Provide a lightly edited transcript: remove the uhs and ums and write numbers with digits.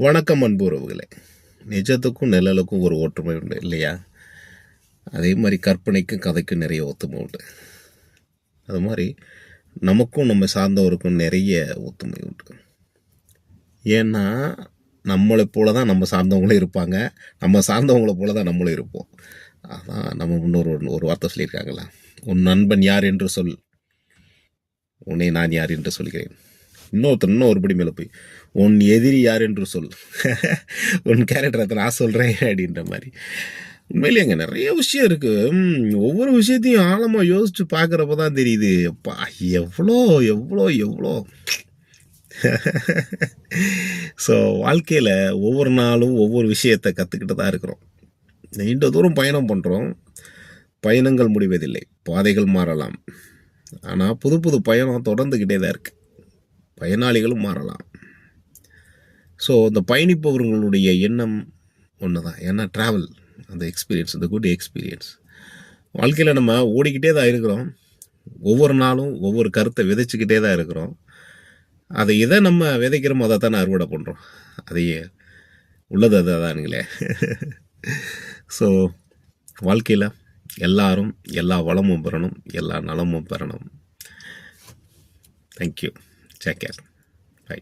வணக்கம் அன்பு உறவுகளே. நிஜத்துக்கும் நிழலுக்கும் ஒரு ஒற்றுமை உண்டு இல்லையா? அதே மாதிரி கற்பனைக்கும் கதைக்கும் நிறைய ஒத்துமை உண்டு. அது மாதிரி நமக்கும் நம்ம சார்ந்தவருக்கும் நிறைய ஒத்துமை உண்டு. ஏன்னா நம்மளை போல தான் நம்ம சார்ந்தவங்களும் இருப்பாங்க, நம்ம சார்ந்தவங்களை போல தான் நம்மளும் இருப்போம். அதான் நம்ம முன்னோர் ஒரு வார்த்தை சொல்லியிருக்காங்களா, உன் நண்பன் யார் என்று சொல், உன்னை நான் யார் என்று சொல்கிறேன். இன்னொருபடி மேலே போய் உன் எதிரி யார் என்று சொல், உன் கேரக்டரை நான் சொல்கிறேன் அப்படின்ற மாதிரி. உண்மையிலே அங்கே நிறைய விஷயம் இருக்குது. ஒவ்வொரு விஷயத்தையும் ஆழமாக யோசித்து பார்க்குறப்ப தான் தெரியுது, அப்பா எவ்வளோ எவ்வளோ எவ்வளோ. ஸோ வாழ்க்கையில் ஒவ்வொரு நாளும் ஒவ்வொரு விஷயத்தை கற்றுக்கிட்டு தான் இருக்கிறோம். நீண்ட தூரம் பயணம் பண்ணுறோம். பயணங்கள் முடிவதில்லை, பாதைகள் மாறலாம். ஆனால் புது புது பயணம் தொடர்ந்துக்கிட்டே தான் இருக்குது. பயனாளிகளும் மாறலாம். ஸோ இந்த பயணிப்பவர்களுடைய எண்ணம் ஒன்று தான். ஏன்னா ட்ராவல், அந்த எக்ஸ்பீரியன்ஸ், அந்த குட் எக்ஸ்பீரியன்ஸ். வாழ்க்கையில் நம்ம ஓடிக்கிட்டே தான் இருக்கிறோம். ஒவ்வொரு நாளும் ஒவ்வொரு கருத்தை விதைச்சிக்கிட்டே தான் இருக்கிறோம். அதை எதை நம்ம விதைக்கிறோமோ அதை தானே அறுவடை பண்ணுறோம். அதையே உள்ளது அதை தானுங்களே. ஸோ வாழ்க்கையில் எல்லாரும் எல்லா வளமும் பெறணும், எல்லா நலமும் பெறணும். தேங்க்யூ. Take care. Bye.